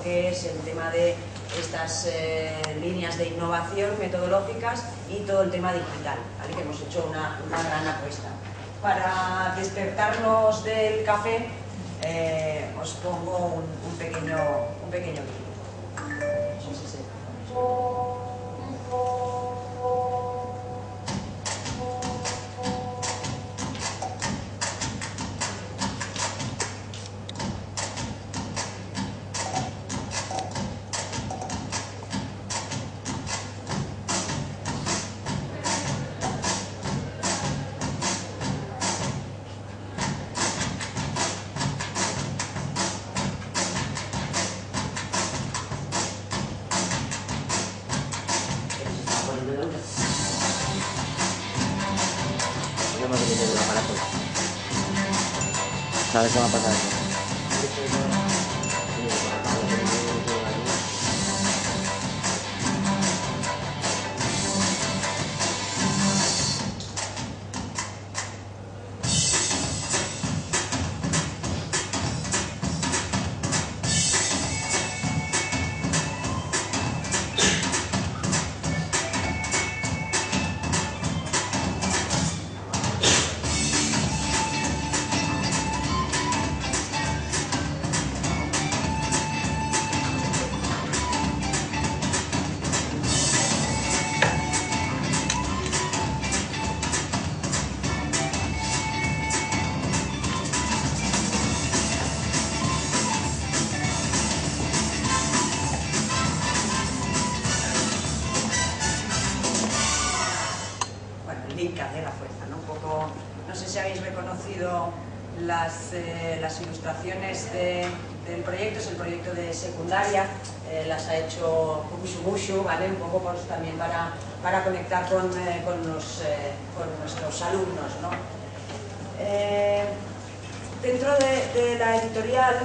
que es el tema de estas líneas de innovación metodológicas y todo el tema digital, ¿vale? Que hemos hecho una gran apuesta. Para despertarnos del café, os pongo un pequeño vídeo. No sé si ¿Sabes qué va a pasar? de la fuerza, ¿no? Un poco, no sé si habéis reconocido las ilustraciones del proyecto. Es el proyecto de secundaria, las ha hecho Mushu, ¿vale? Un poco pues, también para conectar con nuestros alumnos, ¿no? Dentro de la editorial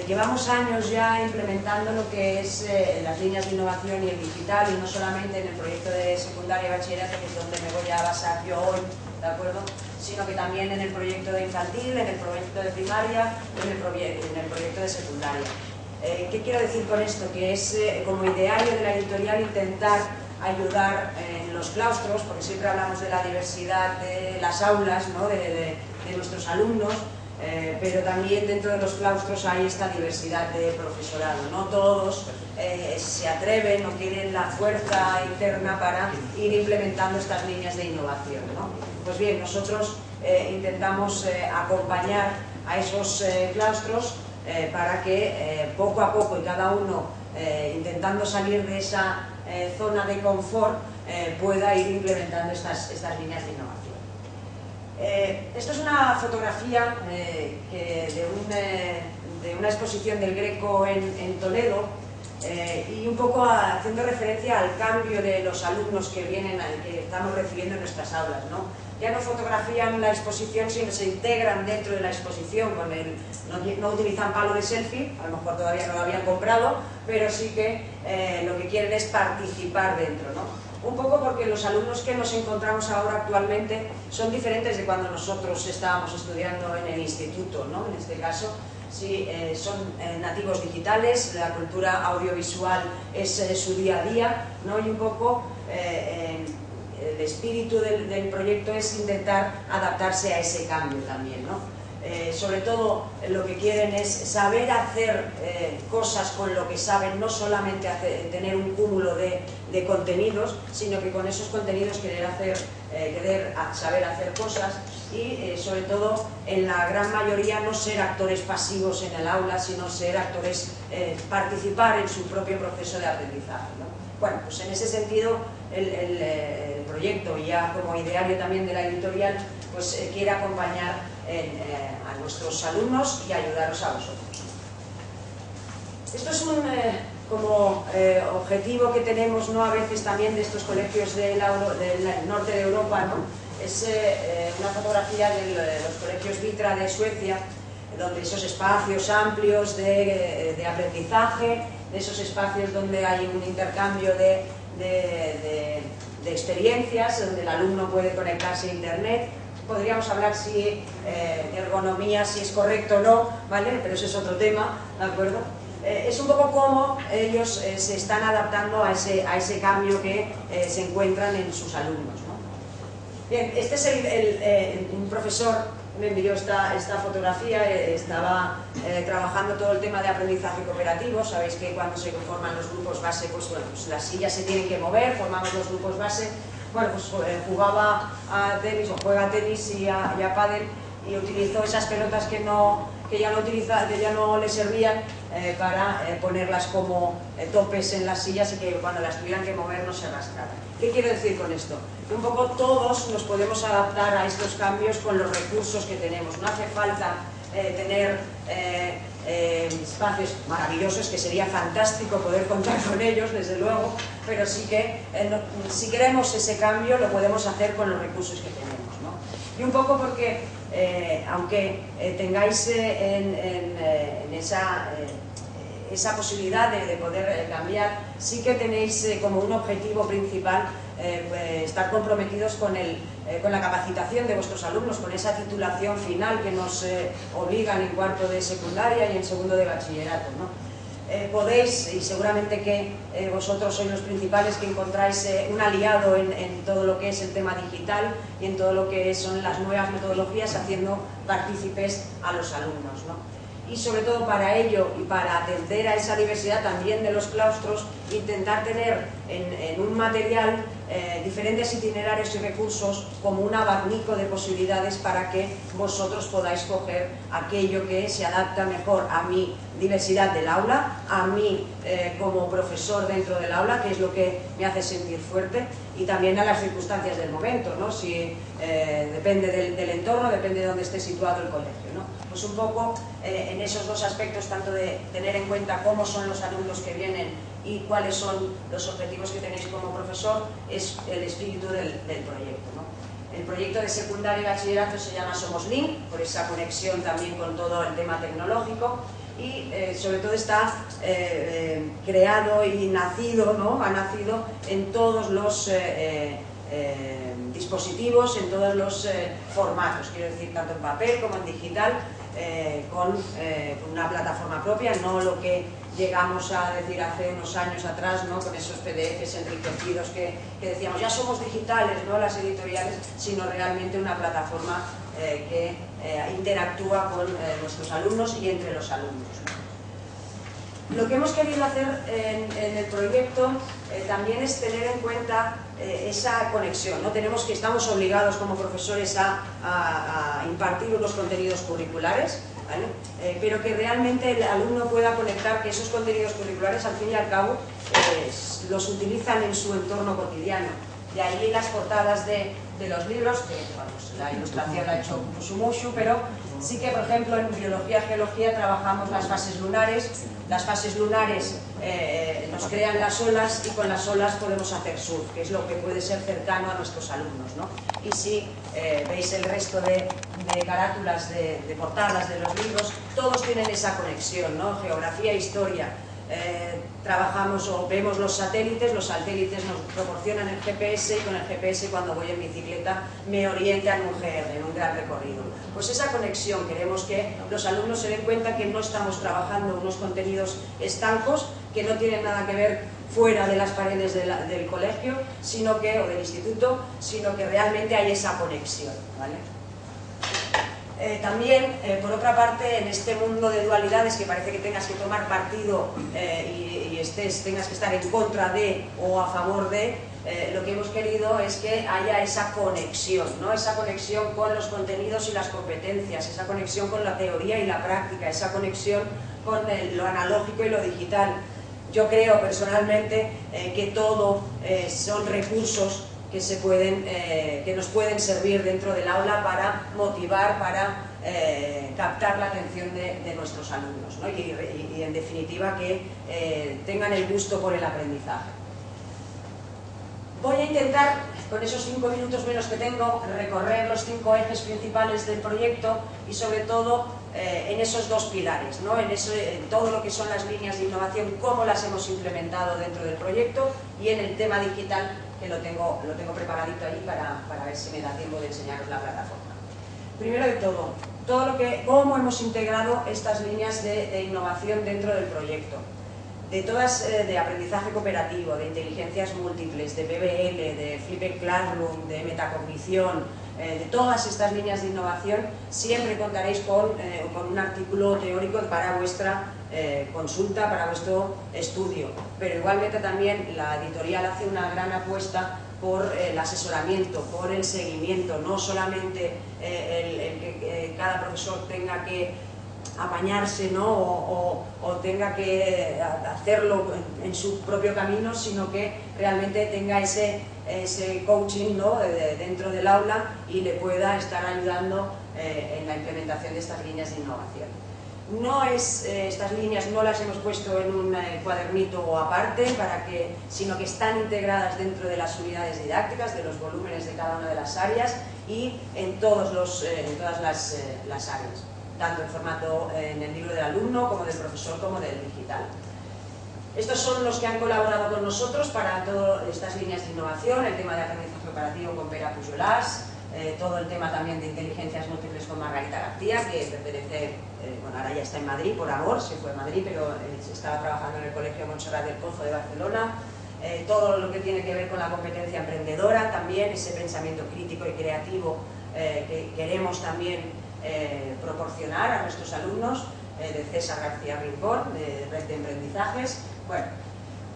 llevamos años ya implementando lo que es las líneas de innovación y el digital, y no solamente en el proyecto de secundaria y bachillerato, que es donde me voy a basar yo hoy, ¿de acuerdo? Sino que también en el proyecto de infantil, en el proyecto de primaria y en el proyecto de secundaria. ¿Qué quiero decir con esto? Que es como ideario de la editorial intentar ayudar en los claustros, porque siempre hablamos de la diversidad de las aulas, ¿no? de nuestros alumnos, pero también dentro de los claustros hay esta diversidad de profesorado. No todos se atreven o tienen la fuerza interna para ir implementando estas líneas de innovación, ¿no? Pues bien, nosotros intentamos acompañar a esos claustros para que poco a poco y cada uno intentando salir de esa zona de confort pueda ir implementando estas líneas de innovación. Esto es una fotografía de una exposición del Greco en Toledo, y un poco haciendo referencia al cambio de los alumnos que estamos recibiendo en nuestras aulas, ¿no? Ya no fotografían la exposición, sino se integran dentro de la exposición, no utilizan palo de selfie, a lo mejor todavía no lo habían comprado, pero sí que lo que quieren es participar dentro, ¿no? Un poco porque los alumnos que nos encontramos ahora actualmente son diferentes de cuando nosotros estábamos estudiando en el instituto, ¿no? En este caso, sí, son nativos digitales, la cultura audiovisual es su día a día, ¿no? Y un poco el espíritu del proyecto es intentar adaptarse a ese cambio también, ¿no? Sobre todo lo que quieren es saber hacer cosas con lo que saben, no solamente tener un cúmulo de contenidos, sino que con esos contenidos querer saber hacer cosas y sobre todo en la gran mayoría no ser actores pasivos en el aula, sino ser actores, participar en su propio proceso de aprendizaje, ¿no? Bueno, pues en ese sentido el proyecto, ya como ideario también de la editorial, pues quiere acompañar a nuestros alumnos y ayudaros a vosotros. Esto es un objetivo que tenemos, ¿no? A veces también de estos colegios del norte de Europa, ¿no? Es una fotografía de los colegios Vitra de Suecia, donde esos espacios amplios de aprendizaje, de esos espacios donde hay un intercambio de experiencias, donde el alumno puede conectarse a internet. Podríamos hablar si ergonomía, si es correcto o no, ¿vale? Pero eso es otro tema, ¿de acuerdo? es un poco cómo ellos se están adaptando a ese cambio que se encuentran en sus alumnos, ¿no? Bien, este es un profesor me envió esta fotografía. Estaba trabajando todo el tema de aprendizaje cooperativo. Sabéis que cuando se forman los grupos base, pues, bueno, pues las sillas se tienen que mover, formamos los grupos base. Bueno, pues jugaba a tenis o juega a tenis y a pádel, y utilizó esas pelotas que ya no le servían para ponerlas como topes en las sillas y que cuando las tuvieran que mover no se arrastraran. ¿Qué quiero decir con esto? Que un poco todos nos podemos adaptar a estos cambios con los recursos que tenemos. No hace falta tener espacios maravillosos, que sería fantástico poder contar con ellos, desde luego, pero sí que si queremos ese cambio lo podemos hacer con los recursos que tenemos, ¿no? Y un poco porque aunque tengáis esa posibilidad de poder cambiar, sí que tenéis como un objetivo principal estar comprometidos con la capacitación de vuestros alumnos, con esa titulación final que nos obligan en cuarto de secundaria y en segundo de bachillerato, ¿no? Podéis, y seguramente que vosotros sois los principales que encontráis un aliado en todo lo que es el tema digital y en todo lo que son las nuevas metodologías, haciendo partícipes a los alumnos, ¿no? Y sobre todo para ello y para atender a esa diversidad también de los claustros, intentar tener en un material diferentes itinerarios y recursos como un abanico de posibilidades para que vosotros podáis coger aquello que se adapta mejor a mi diversidad del aula, a mí como profesor dentro del aula, que es lo que me hace sentir fuerte, y también a las circunstancias del momento, ¿no? Si depende del entorno, depende de dónde esté situado el colegio, ¿no? Pues un poco en esos dos aspectos, tanto de tener en cuenta cómo son los alumnos que vienen y cuáles son los objetivos que tenéis como profesor, es el espíritu del proyecto, ¿no? El proyecto de secundaria y bachillerato se llama Somos Link, por esa conexión también con todo el tema tecnológico, y sobre todo está creado y nacido, ¿no? Ha nacido en todos los dispositivos, en todos los formatos, quiero decir, tanto en papel como en digital, con una plataforma propia, no lo que llegamos a decir hace unos años atrás, ¿no? Con esos PDFs enriquecidos que decíamos, ya somos digitales, ¿no? Las editoriales, sino realmente una plataforma que interactúa con nuestros alumnos y entre los alumnos. Lo que hemos querido hacer en el proyecto también es tener en cuenta esa conexión, ¿no? Estamos obligados como profesores a impartir unos contenidos curriculares, ¿vale? Pero que realmente el alumno pueda conectar, que esos contenidos curriculares al fin y al cabo los utilizan en su entorno cotidiano. De ahí las portadas de los libros, que vamos, la ilustración la ha hecho Kusumushu, pero sí que, por ejemplo, en biología y geología trabajamos las fases lunares. Las fases lunares nos crean las olas, y con las olas podemos hacer surf, que es lo que puede ser cercano a nuestros alumnos, ¿no? Y si veis el resto de carátulas, de portadas de los libros, todos tienen esa conexión, ¿no? Geografía e historia. Trabajamos o vemos los satélites nos proporcionan el GPS, y con el GPS, cuando voy en bicicleta, me orienta en un GR, en un gran recorrido. Pues esa conexión, queremos que los alumnos se den cuenta que no estamos trabajando unos contenidos estancos, que no tienen nada que ver fuera de las paredes del colegio, o del instituto, sino que realmente hay esa conexión, ¿vale? También, por otra parte, en este mundo de dualidades, que parece que tengas que tomar partido y tengas que estar en contra de o a favor de, lo que hemos querido es que haya esa conexión, ¿no? Esa conexión con los contenidos y las competencias, esa conexión con la teoría y la práctica, esa conexión con lo analógico y lo digital. Yo creo personalmente que todo son recursos que nos pueden servir dentro del aula para motivar, para captar la atención de nuestros alumnos, ¿no? Y en definitiva que tengan el gusto por el aprendizaje. Voy a intentar, con esos 5 minutos menos que tengo, recorrer los 5 ejes principales del proyecto, y sobre todo en esos 2 pilares, ¿no? En todo lo que son las líneas de innovación, cómo las hemos implementado dentro del proyecto, y en el tema digital, que lo tengo preparadito ahí para ver si me da tiempo de enseñaros la plataforma. Primero de todo, cómo hemos integrado estas líneas de innovación dentro del proyecto. De aprendizaje cooperativo, de inteligencias múltiples, de PBL, de Flipped Classroom, de metacognición, de todas estas líneas de innovación, siempre contaréis con un artículo teórico para vuestra consulta, para vuestro estudio. Pero igualmente también la editorial hace una gran apuesta por el asesoramiento, por el seguimiento, no solamente el que cada profesor tenga que apañarse, ¿no? o tenga que hacerlo en su propio camino, sino que realmente tenga ese coaching, ¿no? Dentro del aula y le pueda estar ayudando en la implementación de estas líneas de innovación. Estas líneas no las hemos puesto en un cuadernito aparte, sino que están integradas dentro de las unidades didácticas, de los volúmenes de cada una de las áreas y en todas las áreas, tanto en el libro del alumno, como del profesor, como del digital. Estos son los que han colaborado con nosotros para todas estas líneas de innovación, el tema de aprendizaje operativo con Pera Pujolás, todo el tema también de inteligencias múltiples con Margarita García, que pertenece, bueno, ahora ya está en Madrid, por amor, se fue a Madrid, pero estaba trabajando en el Colegio Montserrat del Pozo de Barcelona. Todo lo que tiene que ver con la competencia emprendedora, también ese pensamiento crítico y creativo que queremos también proporcionar a nuestros alumnos, de César García Rincón, de Red de Emprendizajes. Bueno,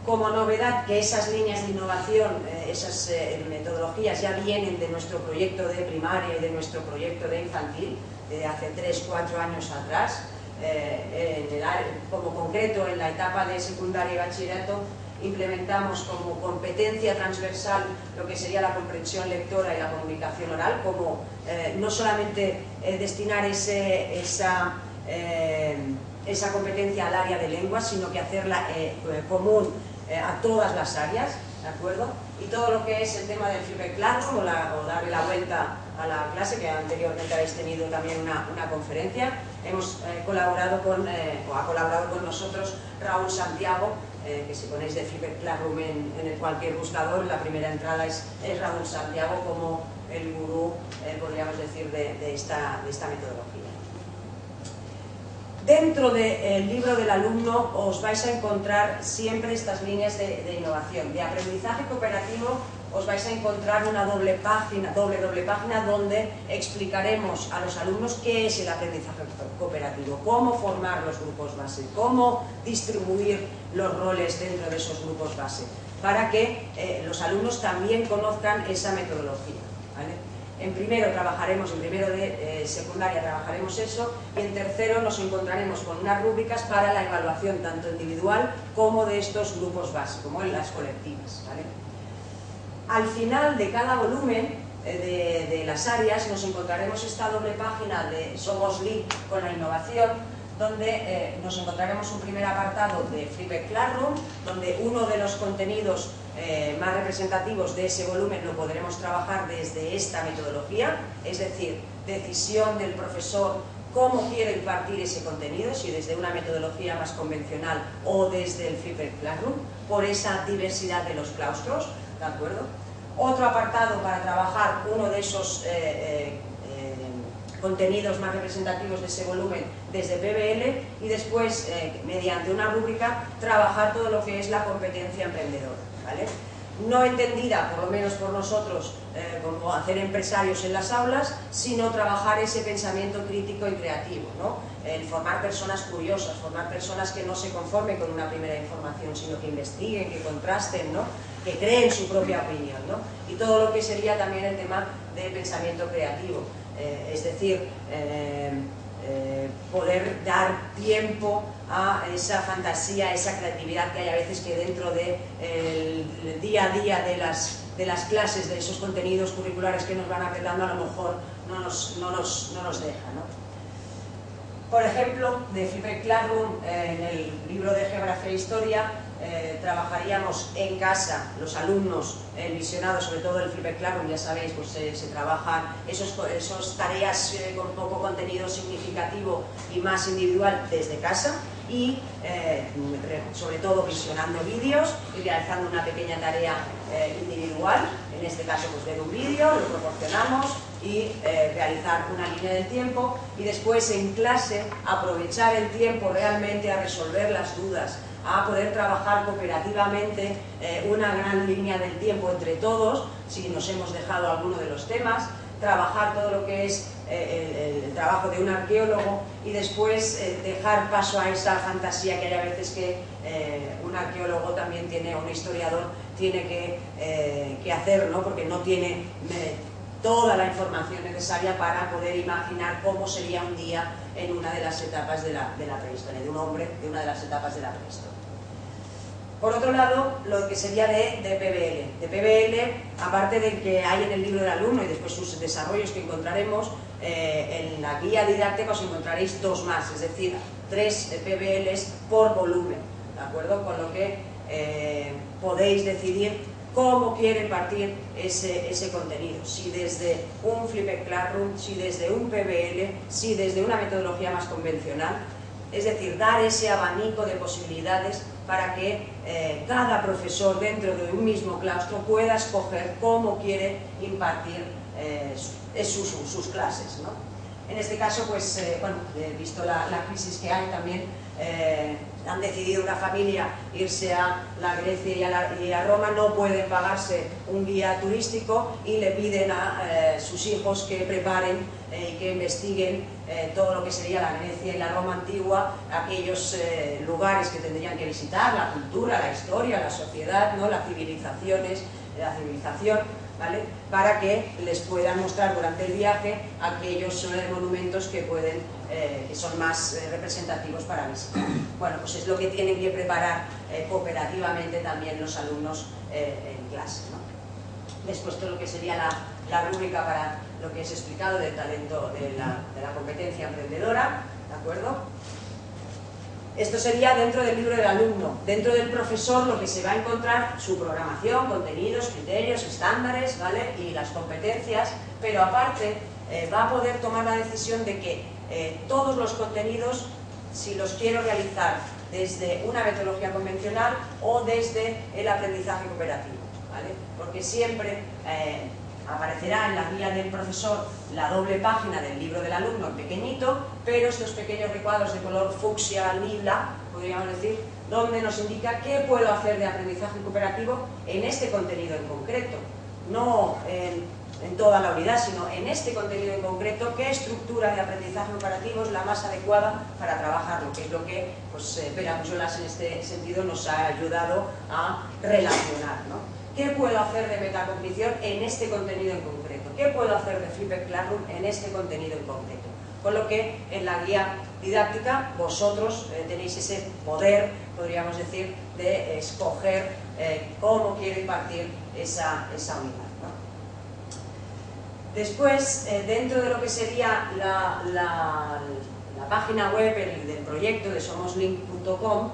como novedad que esas líneas de innovación, esas metodologías ya vienen de nuestro proyecto de primaria y de nuestro proyecto de infantil, de hace 3-4 años atrás, como concreto en la etapa de secundaria y bachillerato, implementamos como competencia transversal lo que sería la comprensión lectora y la comunicación oral, como no solamente destinar esa competencia al área de lenguas, sino que hacerla común a todas las áreas, ¿de acuerdo? Y todo lo que es el tema del Flipped Classroom o darle la vuelta a la clase, que anteriormente habéis tenido también una conferencia. Hemos colaborado o ha colaborado con nosotros Raúl Santiago, que si ponéis de Flipped Classroom en cualquier buscador, la primera entrada es Raúl Santiago como el gurú, podríamos decir, de esta metodología. Dentro del libro del alumno os vais a encontrar siempre estas líneas de innovación. De aprendizaje cooperativo os vais a encontrar una doble página donde explicaremos a los alumnos qué es el aprendizaje cooperativo, cómo formar los grupos base, cómo distribuir los roles dentro de esos grupos base, para que los alumnos también conozcan esa metodología, ¿vale? En primero de secundaria trabajaremos eso, y en tercero nos encontraremos con unas rúbricas para la evaluación tanto individual como de estos grupos base, como en las colectivas, ¿vale? Al final de cada volumen de las áreas nos encontraremos esta doble página de Somos Lead con la innovación, donde nos encontraremos un primer apartado de Flipped Classroom, donde uno de los contenidos más representativos de ese volumen lo podremos trabajar desde esta metodología, es decir, decisión del profesor cómo quiere impartir ese contenido, si desde una metodología más convencional o desde el Flipped Classroom, por esa diversidad de los claustros, ¿de acuerdo? Otro apartado para trabajar uno de esos contenidos más representativos de ese volumen desde PBL, y después, mediante una rúbrica, trabajar todo lo que es la competencia emprendedora, ¿vale? No entendida, por lo menos por nosotros, como hacer empresarios en las aulas, sino trabajar ese pensamiento crítico y creativo, ¿no? El formar personas curiosas, formar personas que no se conformen con una primera información, sino que investiguen, que contrasten, ¿no? Que creen su propia opinión, ¿no? Y todo lo que sería también el tema de pensamiento creativo, es decir, poder dar tiempo a esa fantasía, esa creatividad que hay a veces que dentro del día a día de las clases, de esos contenidos curriculares que nos van apretando, a lo mejor no nos deja, ¿no? Por ejemplo, de Flipped Classroom, en el libro de Geografía e Historia, trabajaríamos en casa, los alumnos, el visionado, sobre todo el Flipped Classroom, ya sabéis, pues se trabajan esas tareas con poco contenido significativo y más individual desde casa, y sobre todo visionando vídeos y realizando una pequeña tarea individual, en este caso pues ver un vídeo, lo proporcionamos y realizar una línea del tiempo, y después en clase aprovechar el tiempo realmente a resolver las dudas, a poder trabajar cooperativamente una gran línea del tiempo entre todos, si nos hemos dejado alguno de los temas, trabajar todo lo que es el trabajo de un arqueólogo y después dejar paso a esa fantasía que hay a veces que un arqueólogo también tiene, un historiador tiene que hacer, ¿no? Porque no tiene toda la información necesaria para poder imaginar cómo sería un día en una de las etapas de la prehistoria, de un hombre, de una de las etapas de la prehistoria. Por otro lado, lo que sería de PBL. De PBL, aparte de que hay en el libro del alumno y después sus desarrollos que encontraremos, en la guía didáctica os encontraréis 2 más, es decir, 3 PBLs por volumen, ¿de acuerdo? Con lo que podéis decidir cómo quieren partir ese contenido, si desde un Flipped Classroom, si desde un PBL, si desde una metodología más convencional, es decir, dar ese abanico de posibilidades para que cada profesor dentro de un mismo claustro pueda escoger cómo quiere impartir sus clases, ¿no? En este caso, pues, bueno, visto la crisis que hay también, han decidido una familia irse a la Grecia y a Roma, no pueden pagarse un guía turístico y le piden a sus hijos que preparen y que investiguen todo lo que sería la Grecia y la Roma antigua, aquellos lugares que tendrían que visitar, la cultura, la historia, la sociedad, ¿no? Las civilizaciones, la civilización, ¿vale? Para que les puedan mostrar durante el viaje aquellos monumentos que que son más representativos para visitar. Bueno, pues es lo que tienen que preparar cooperativamente también los alumnos en clase, ¿no? Después todo lo que sería la rúbrica para lo que es explicado del talento, de la competencia emprendedora, ¿de acuerdo? Esto sería dentro del libro del alumno. Dentro del profesor lo que se va a encontrar, su programación, contenidos, criterios, estándares, ¿vale? Y las competencias, pero aparte va a poder tomar la decisión de que todos los contenidos, si los quiero realizar desde una metodología convencional o desde el aprendizaje cooperativo, ¿vale? Porque siempre aparecerá en la guía del profesor la doble página del libro del alumno en pequeñito, pero estos pequeños recuadros de color fucsia, lila, podríamos decir, donde nos indica qué puedo hacer de aprendizaje cooperativo en este contenido en concreto, no en toda la unidad, sino en este contenido en concreto, qué estructura de aprendizaje cooperativo es la más adecuada para trabajarlo, que es lo que pues, Pere Pujolas en este sentido nos ha ayudado a relacionar, ¿no? ¿Qué puedo hacer de metacognición en este contenido en concreto? ¿Qué puedo hacer de Flipped Classroom en este contenido en concreto? Con lo que en la guía didáctica vosotros tenéis ese poder, podríamos decir, de escoger cómo quiero impartir esa unidad, ¿no? Después, dentro de lo que sería la página web del proyecto de somoslink.com,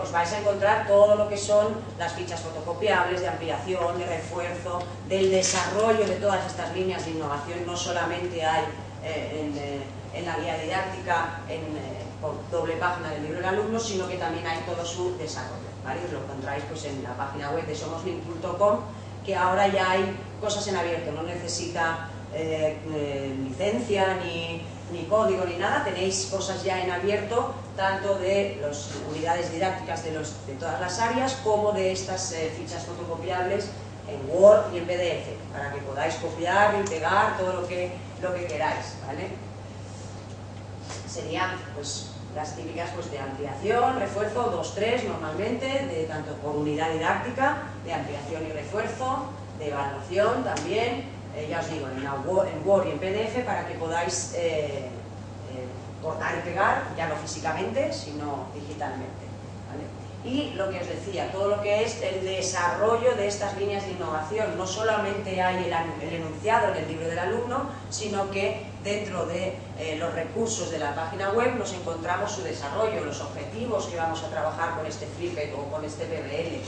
os vais a encontrar todo lo que son las fichas fotocopiables de ampliación, de refuerzo, del desarrollo de todas estas líneas de innovación. No solamente hay en la guía didáctica por doble página del libro del alumno, sino que también hay todo su desarrollo, ¿vale? Os lo encontráis pues, en la página web de somoslink.com, que ahora ya hay cosas en abierto, no necesita licencia ni código ni nada, tenéis cosas ya en abierto, tanto de las unidades didácticas de todas las áreas como de estas fichas fotocopiables en Word y en PDF, para que podáis copiar y pegar todo lo que queráis, ¿vale? Serían pues, las típicas pues, de ampliación, refuerzo, 2-3 normalmente, tanto por unidad didáctica, de ampliación y refuerzo, de evaluación también, ya os digo, en Word y en PDF, para que podáis cortar y pegar, ya no físicamente, sino digitalmente, ¿vale? Y lo que os decía, todo lo que es el desarrollo de estas líneas de innovación. No solamente hay el enunciado en el libro del alumno, sino que dentro de los recursos de la página web nos encontramos su desarrollo, los objetivos que vamos a trabajar con este Flipped o con este PBL,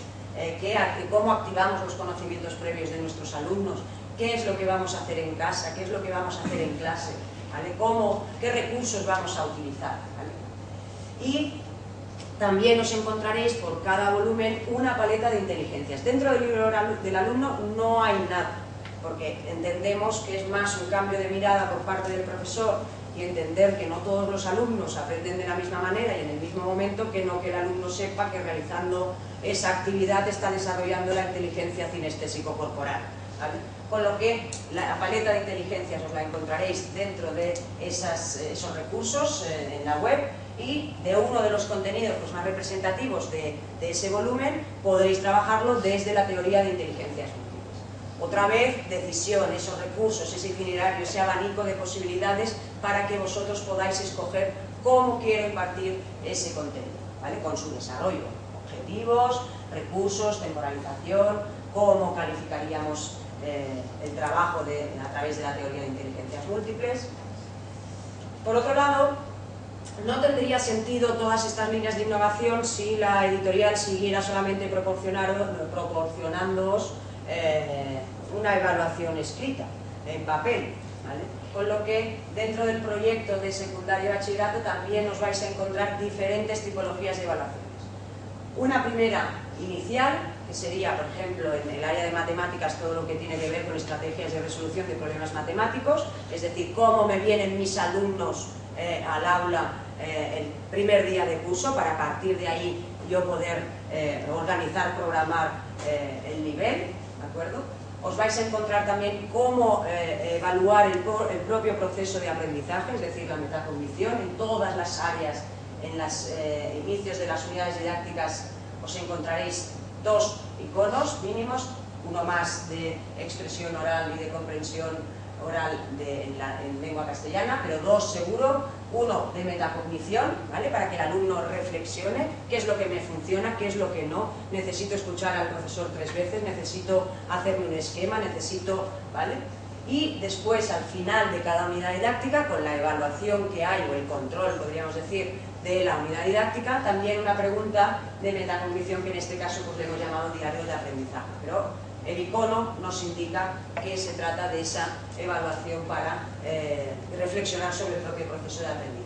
cómo activamos los conocimientos previos de nuestros alumnos, qué es lo que vamos a hacer en casa, qué es lo que vamos a hacer en clase, ¿vale? ¿Qué recursos vamos a utilizar, ¿vale? Y También os encontraréis por cada volumen una paleta de inteligencias. Dentro del libro del alumno no hay nada, porque entendemos que es más un cambio de mirada por parte del profesor y entender que no todos los alumnos aprenden de la misma manera y en el mismo momento, que no que el alumno sepa que realizando esa actividad está desarrollando la inteligencia cinestésico-corporal, ¿vale? Con lo que la paleta de inteligencias os la encontraréis dentro de esos recursos en la web, y de uno de los contenidos pues, más representativos de ese volumen podréis trabajarlo desde la teoría de inteligencias múltiples. Otra vez, decisión, esos recursos, ese itinerario, ese abanico de posibilidades para que vosotros podáis escoger cómo quiero impartir ese contenido, ¿vale? Con su desarrollo, objetivos, recursos, temporalización, cómo calificaríamos el trabajo a través de la teoría de inteligencias múltiples. Por otro lado, no tendría sentido todas estas líneas de innovación si la editorial siguiera solamente proporcionándoos una evaluación escrita, en papel, ¿vale? Con lo que dentro del proyecto de secundaria y bachillerato también os vais a encontrar diferentes tipologías de evaluaciones. Una primera inicial, que sería, por ejemplo, en el área de matemáticas, todo lo que tiene que ver con estrategias de resolución de problemas matemáticos, es decir, cómo me vienen mis alumnos al aula el primer día de curso, para a partir de ahí yo poder organizar, programar el nivel, ¿de acuerdo? Os vais a encontrar también cómo evaluar el propio proceso de aprendizaje, es decir, la metacognición, en todas las áreas, en los inicios de las unidades didácticas os encontraréis dos iconos mínimos, uno más de expresión oral y de comprensión oral en lengua castellana, pero dos seguro, uno de metacognición, ¿vale? Para que el alumno reflexione qué es lo que me funciona, qué es lo que no, necesito escuchar al profesor 3 veces, necesito hacerme un esquema, necesito, ¿vale? Y después, al final de cada unidad didáctica, con la evaluación que hay, o el control, podríamos decir, de la unidad didáctica, también una pregunta de metacognición, que en este caso pues, le hemos llamado diario de aprendizaje, pero el icono nos indica que se trata de esa evaluación para reflexionar sobre el propio proceso de aprendizaje.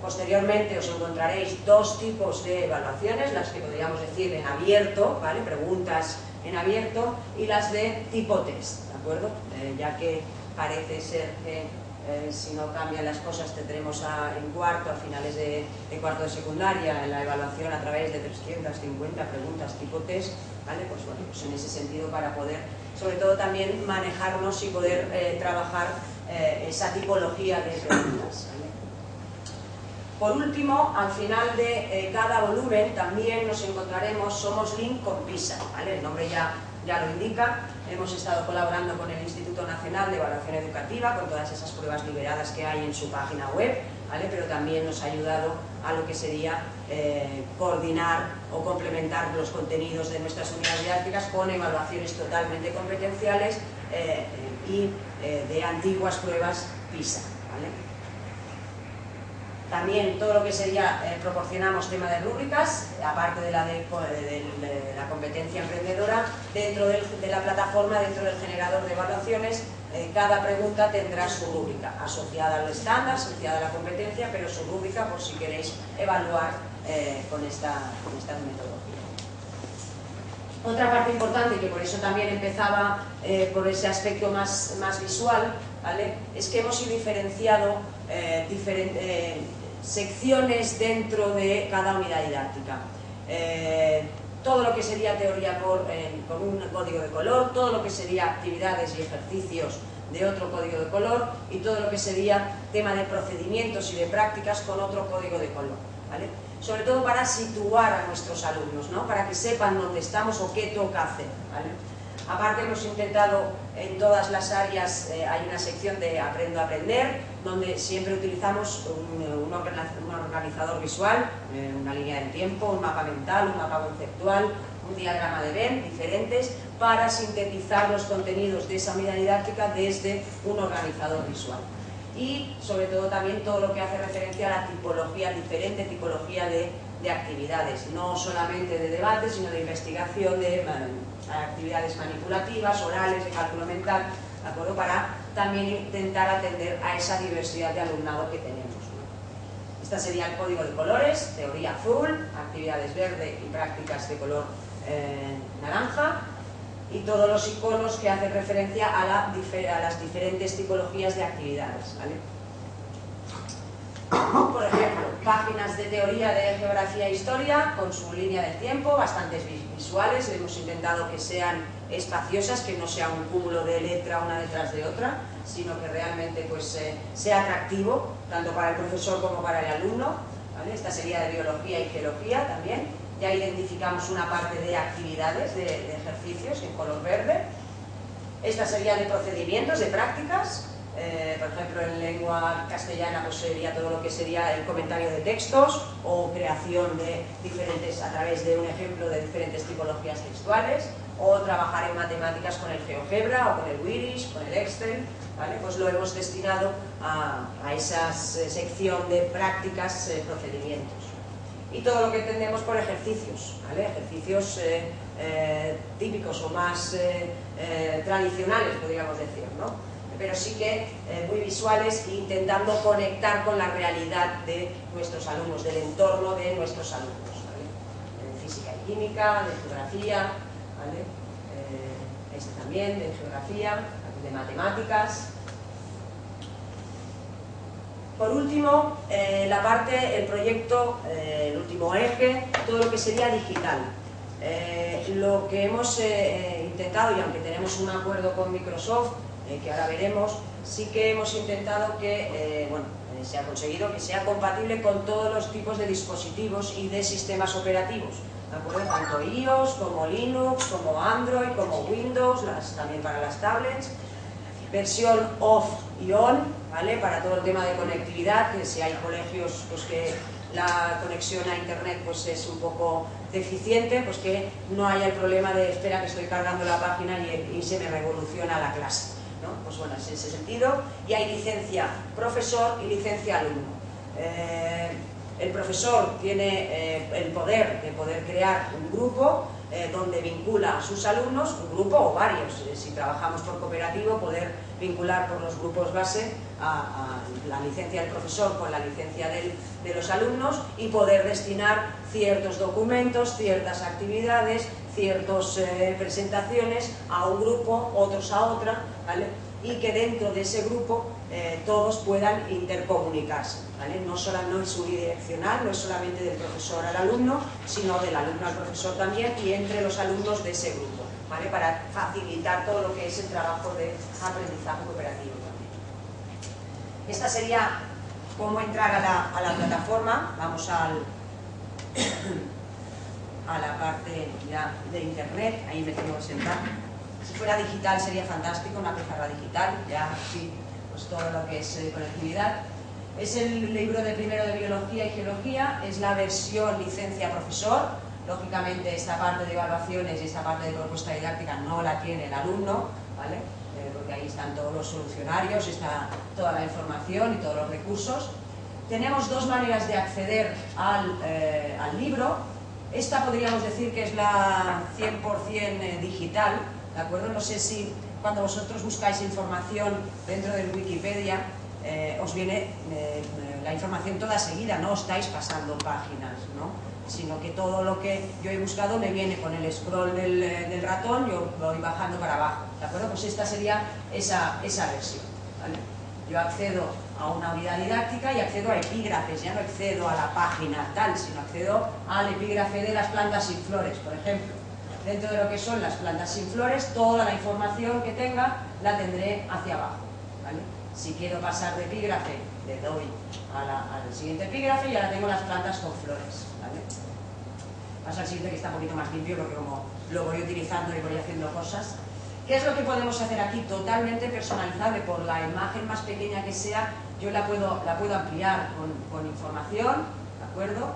Posteriormente os encontraréis dos tipos de evaluaciones, las que podríamos decir en abierto, ¿vale? Preguntas en abierto, y las de tipo test, ¿de acuerdo? Ya que parece ser que si no cambian las cosas tendremos en cuarto, a finales de cuarto de secundaria, la evaluación a través de 350 preguntas tipo test, ¿vale? Pues bueno, pues en ese sentido, para poder, sobre todo también manejarnos y poder trabajar esa tipología de preguntas, ¿vale? Por último, al final de cada volumen también nos encontraremos Somos Link con PISA, ¿vale? El nombre ya lo indica. Hemos estado colaborando con el Instituto Nacional de Evaluación Educativa, con todas esas pruebas liberadas que hay en su página web, ¿vale? Pero también nos ha ayudado a lo que sería coordinar o complementar los contenidos de nuestras unidades didácticas con evaluaciones totalmente competenciales y de antiguas pruebas PISA, ¿vale? También todo lo que sería, proporcionamos tema de rúbricas, aparte de la competencia emprendedora, dentro de la plataforma, dentro del generador de evaluaciones, cada pregunta tendrá su rúbrica, asociada al estándar, asociada a la competencia, pero su rúbrica por si queréis evaluar con esta metodología. Otra parte importante, que por eso también empezaba por ese aspecto más visual, ¿vale? Es que hemos diferenciado secciones dentro de cada unidad didáctica. Todo lo que sería teoría con un código de color, todo lo que sería actividades y ejercicios de otro código de color, y todo lo que sería tema de procedimientos y de prácticas con otro código de color, ¿vale? Sobre todo para situar a nuestros alumnos, ¿no? Para que sepan dónde estamos o qué toca hacer, ¿vale? Aparte, hemos intentado en todas las áreas, hay una sección de Aprendo a Aprender, donde siempre utilizamos un organizador visual, una línea del tiempo, un mapa mental, un mapa conceptual, un diagrama de Venn, diferentes, para sintetizar los contenidos de esa unidad didáctica desde un organizador visual. Y sobre todo también todo lo que hace referencia a la tipología, diferente tipología de actividades, no solamente de debate, sino de investigación, de actividades manipulativas, orales, de cálculo mental, ¿de acuerdo? Para también intentar atender a esa diversidad de alumnado que tenemos, ¿no? Este sería el código de colores, teoría azul, actividades verde y prácticas de color naranja, y todos los iconos que hacen referencia a las diferentes tipologías de actividades, ¿vale? Por ejemplo, páginas de teoría de geografía e historia con su línea del tiempo, bastantes visuales. Hemos intentado que sean espaciosas, que no sea un cúmulo de letra una detrás de otra, sino que realmente pues, sea atractivo tanto para el profesor como para el alumno, ¿vale? Esta sería de biología y geología también. Ya identificamos una parte de actividades, de ejercicios en color verde. Esta sería de procedimientos, de prácticas. Por ejemplo, en lengua castellana pues sería todo lo que sería el comentario de textos o creación de diferentes, a través de un ejemplo de diferentes tipologías textuales, o trabajar en matemáticas con el GeoGebra o con el Wirish, con el Excel, ¿vale? Pues lo hemos destinado a esa sección de prácticas, procedimientos. Y todo lo que entendemos por ejercicios, ¿vale? Ejercicios típicos o más tradicionales, podríamos decir, ¿no? Pero sí que muy visuales, e intentando conectar con la realidad de nuestros alumnos, del entorno de nuestros alumnos, ¿vale? De física y química, de geografía, ¿vale? Este también, de geografía, de matemáticas. Por último, el proyecto, el último eje, todo lo que sería digital. Lo que hemos intentado, y aunque tenemos un acuerdo con Microsoft, que ahora veremos, sí que hemos intentado que, se ha conseguido que sea compatible con todos los tipos de dispositivos y de sistemas operativos, ¿de acuerdo? Tanto iOS, como Linux, como Android, como Windows, también para las tablets, versión off y on, ¿vale? Para todo el tema de conectividad, que si hay colegios pues que la conexión a internet pues es un poco deficiente, pues que no haya el problema de espera que estoy cargando la página y se me revoluciona la clase, ¿no? Pues bueno, es en ese sentido. Y hay licencia profesor y licencia alumno. El profesor tiene el poder de poder crear un grupo donde vincula a sus alumnos, un grupo o varios, si trabajamos por cooperativo, poder vincular por los grupos base a la licencia del profesor con la licencia de los alumnos, y poder destinar ciertos documentos, ciertas actividades, ciertas presentaciones a un grupo, otros a otra, ¿vale? Y que dentro de ese grupo todos puedan intercomunicarse, ¿vale? No es unidireccional, no es solamente del profesor al alumno, sino del alumno al profesor también, y entre los alumnos de ese grupo, ¿vale? Para facilitar todo lo que es el trabajo de aprendizaje cooperativo también. Esta sería cómo entrar a la plataforma. Vamos a la parte ya de internet, ahí me tengo que sentar. Si fuera digital sería fantástico, una pizarra digital, ya sí, pues todo lo que es conectividad. Es el libro de primero de biología y geología, es la versión licencia profesor. Lógicamente esta parte de evaluaciones y esta parte de propuesta didáctica no la tiene el alumno, ¿vale? Porque ahí están todos los solucionarios, está toda la información y todos los recursos. Tenemos dos maneras de acceder al libro. Esta podríamos decir que es la 100% digital, ¿de acuerdo? No sé si cuando vosotros buscáis información dentro del Wikipedia os viene la información toda seguida, no os estáis pasando páginas, ¿no? Sino que todo lo que yo he buscado me viene con el scroll del ratón, yo voy bajando para abajo, ¿de acuerdo? Pues esta sería esa versión, ¿vale? Yo accedo a una unidad didáctica y accedo a epígrafes, ya no accedo a la página tal, sino accedo al epígrafe de las plantas sin flores, por ejemplo. Dentro de lo que son las plantas sin flores, toda la información que tenga la tendré hacia abajo, ¿vale? Si quiero pasar de epígrafe, le doy al siguiente epígrafe y ahora tengo las plantas con flores, ¿vale? Paso al siguiente, que está un poquito más limpio, porque como lo voy utilizando y voy haciendo cosas. ¿Qué es lo que podemos hacer aquí? Totalmente personalizable, por la imagen más pequeña que sea, yo la puedo ampliar con información, ¿de acuerdo?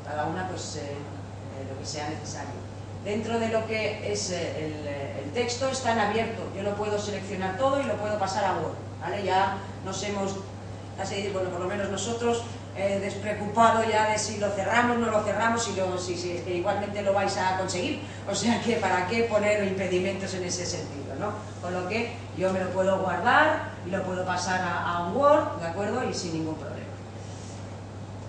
Cada una pues lo que sea necesario. Dentro de lo que es el texto está en abierto, yo lo puedo seleccionar todo y lo puedo pasar a Word, ¿vale? Ya nos hemos, bueno, por lo menos nosotros, despreocupado ya de si lo cerramos, no lo cerramos, si que igualmente lo vais a conseguir, o sea que para qué poner impedimentos en ese sentido, ¿no? Con lo que yo me lo puedo guardar y lo puedo pasar a un Word, ¿de acuerdo? Y sin ningún problema.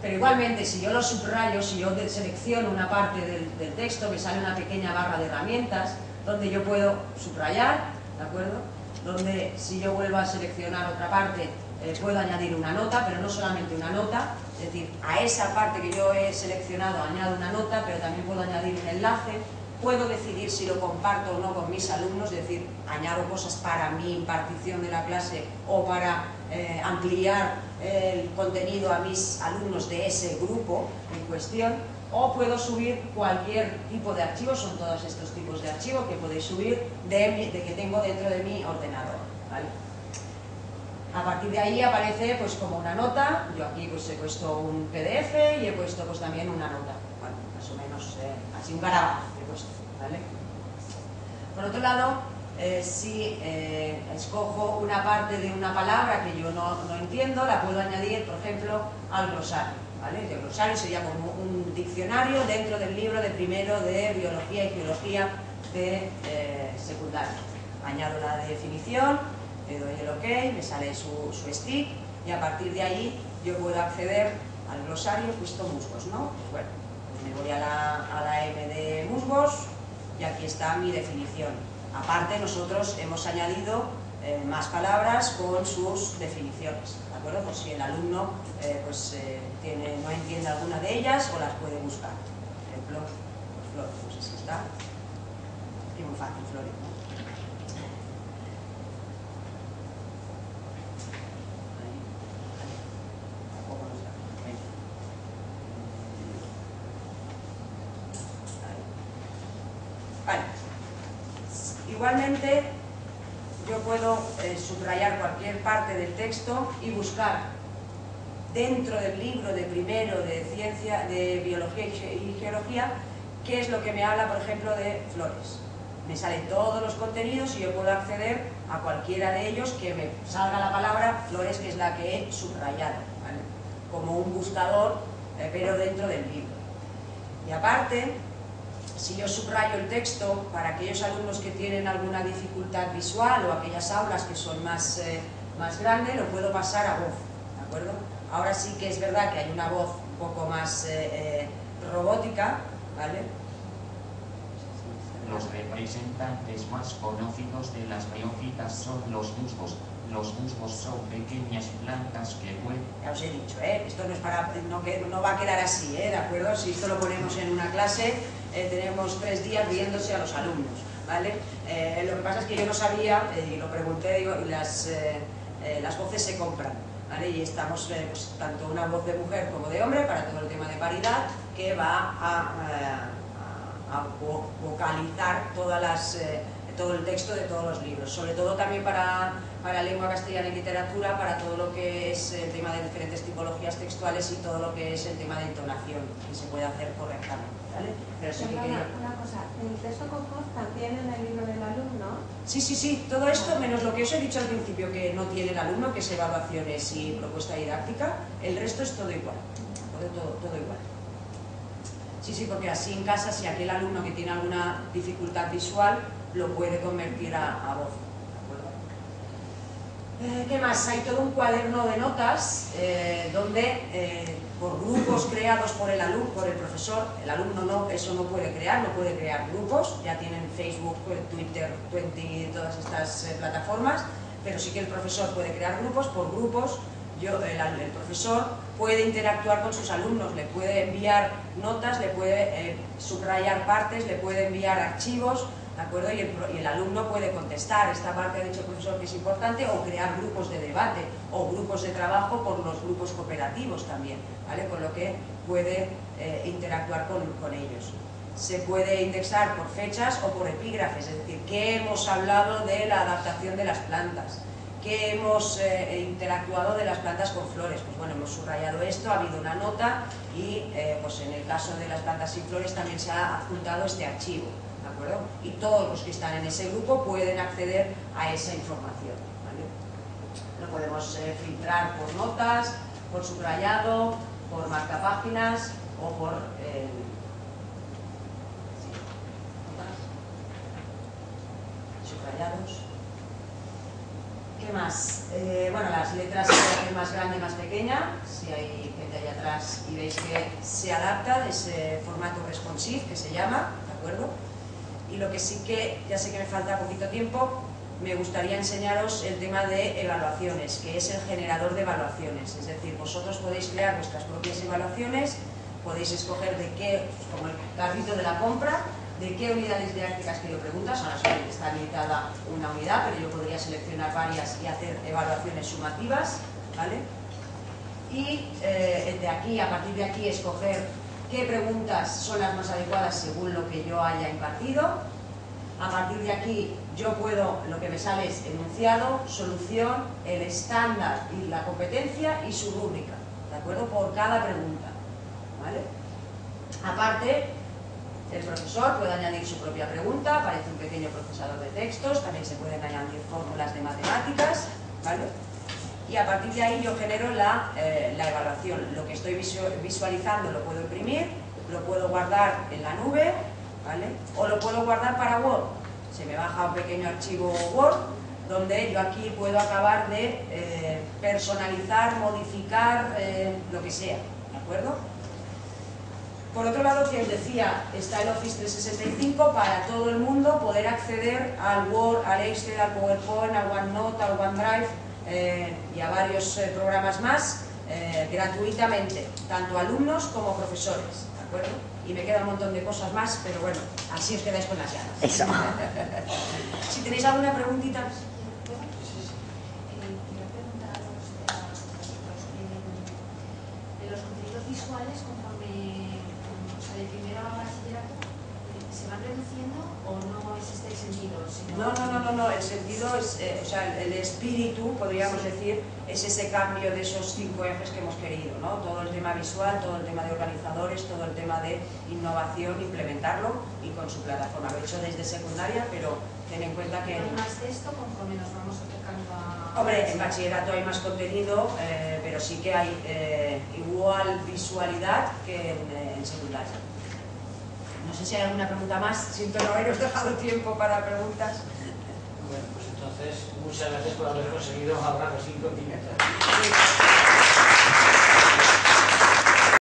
Pero igualmente, si yo lo subrayo, si yo selecciono una parte del texto, me sale una pequeña barra de herramientas donde yo puedo subrayar, ¿de acuerdo? Donde si yo vuelvo a seleccionar otra parte, puedo añadir una nota, pero no solamente una nota, es decir, a esa parte que yo he seleccionado añado una nota, pero también puedo añadir un enlace, puedo decidir si lo comparto o no con mis alumnos, es decir, añado cosas para mi impartición de la clase o para ampliar el contenido a mis alumnos de ese grupo en cuestión, o puedo subir cualquier tipo de archivo, son todos estos tipos de archivos que podéis subir de que tengo dentro de mi ordenador, ¿vale? A partir de ahí aparece pues como una nota, yo aquí pues he puesto un PDF y he puesto pues también una nota, bueno, más o menos así un garabato he puesto, ¿vale? Por otro lado, si escojo una parte de una palabra que yo no entiendo, la puedo añadir, por ejemplo, al glosario, ¿vale? El glosario sería como un diccionario dentro del libro de primero de Biología y Geología de secundaria. Añado la definición, le doy el OK, me sale su stick y a partir de ahí yo puedo acceder al glosario puesto musgos, ¿no? Pues bueno, pues me voy a la M de musgos y aquí está mi definición. Aparte nosotros hemos añadido más palabras con sus definiciones, ¿de acuerdo? Por si el alumno no entiende alguna de ellas o las puede buscar. Por ejemplo, flor, no sé si está. Es muy fácil, flores, ¿no? Vale. Igualmente, yo puedo subrayar cualquier parte del texto y buscar dentro del libro de primero de ciencia, de biología y geología, qué es lo que me habla, por ejemplo, de flores. Me salen todos los contenidos y yo puedo acceder a cualquiera de ellos que me salga la palabra flores, que es la que he subrayado, ¿vale? Como un buscador, pero dentro del libro. Y aparte, si yo subrayo el texto para aquellos alumnos que tienen alguna dificultad visual o aquellas aulas que son más grandes, lo puedo pasar a voz, ¿de acuerdo? Ahora sí que es verdad que hay una voz un poco más robótica, ¿vale? Los representantes más conocidos de las briófitas son los musgos. Los musgos son pequeñas plantas que pueden... Ya os he dicho, esto no es para, no va a quedar así, ¿de acuerdo? Si esto lo ponemos en una clase, tenemos 3 días riéndose a los alumnos, ¿vale? Lo que pasa es que yo no sabía, y lo pregunté, digo, y las voces se compran, ¿vale? Y estamos, pues, tanto una voz de mujer como de hombre, para todo el tema de paridad, que va a vocalizar todo el texto de todos los libros, sobre todo también para lengua castellana y literatura, para todo lo que es el tema de diferentes tipologías textuales y todo lo que es el tema de entonación, que se puede hacer correctamente, ¿vale? Pero sí que quería... Una cosa, ¿el texto con voz también en el libro del alumno? Sí, todo esto, menos lo que os he dicho al principio, que no tiene el alumno, que es evaluaciones y propuesta didáctica, el resto es todo igual, todo igual. Sí, porque así en casa, si aquel alumno que tiene alguna dificultad visual, lo puede convertir a voz. ¿Qué más? Hay todo un cuaderno de notas donde por grupos creados por el profesor, el alumno no, eso no puede crear grupos, ya tienen Facebook, Twitter, Twenty, todas estas plataformas, pero sí que el profesor puede crear grupos, por grupos el profesor puede interactuar con sus alumnos, le puede enviar notas, le puede subrayar partes, le puede enviar archivos, ¿de acuerdo? Y el alumno puede contestar esta parte, ha dicho el profesor que es importante, o crear grupos de debate o grupos de trabajo por los grupos cooperativos también, ¿vale? Con lo que puede interactuar con ellos. Se puede indexar por fechas o por epígrafes, es decir, ¿qué hemos hablado de la adaptación de las plantas? ¿Qué hemos interactuado de las plantas con flores? Pues bueno, hemos subrayado esto, ha habido una nota y pues en el caso de las plantas sin flores también se ha adjuntado este archivo, ¿de acuerdo? Y todos los que están en ese grupo pueden acceder a esa información, ¿vale? Lo podemos filtrar por notas, por subrayado, por marcapáginas o por... notas, subrayados... ¿Qué más? Bueno, las letras se hacen más grande, más pequeña. Si hay gente ahí atrás y veis que se adapta de ese formato responsive que se llama, ¿de acuerdo? Y lo que sí que, ya sé que me falta poquito tiempo, me gustaría enseñaros el tema de evaluaciones, que es el generador de evaluaciones. Es decir, vosotros podéis crear vuestras propias evaluaciones, podéis escoger de qué, como el carrito de la compra, de qué unidades didácticas quiero preguntas. Ahora solo está habilitada una unidad, pero yo podría seleccionar varias y hacer evaluaciones sumativas, ¿vale? Y de aquí, a partir de aquí, escoger qué preguntas son las más adecuadas según lo que yo haya impartido. A partir de aquí yo puedo, lo que me sale es enunciado, solución, el estándar y la competencia y su rúbrica, ¿de acuerdo? Por cada pregunta, ¿vale? Aparte, el profesor puede añadir su propia pregunta, aparece un pequeño procesador de textos, también se pueden añadir fórmulas de matemáticas, ¿vale? Y a partir de ahí yo genero la evaluación. Lo que estoy visualizando lo puedo imprimir, lo puedo guardar en la nube, ¿vale? O lo puedo guardar para Word. Se me baja un pequeño archivo Word donde yo aquí puedo acabar de personalizar, modificar, lo que sea, ¿de acuerdo? Por otro lado, que os decía, está el Office 365 para todo el mundo poder acceder al Word, al Excel, al PowerPoint, al OneNote, al OneDrive y a varios programas más gratuitamente, tanto alumnos como profesores, ¿de acuerdo? Y me queda un montón de cosas más, pero bueno, así os quedáis con las ganas. Eso. Si tenéis alguna preguntita. Quiero preguntaros de los contenidos visuales conforme, o sea, de primero a bachillerato, ¿se van reduciendo o no es este el sentido? No, el sentido es, o sea, el espíritu, podríamos decir, es ese cambio de esos 5 ejes que hemos querido, ¿no? Todo el tema visual, todo el tema de organizadores, todo el tema de innovación, implementarlo y con su plataforma. Lo he hecho desde secundaria, pero ten en cuenta que... ¿Hay más texto conforme nos vamos acercando a...? Hombre, en bachillerato hay más contenido, pero sí que hay igual visualidad que en secundaria. No sé si hay alguna pregunta más. Siento no haberos dejado tiempo para preguntas. Bueno, pues entonces, muchas gracias por haber conseguido ahorrar los 5 minutos.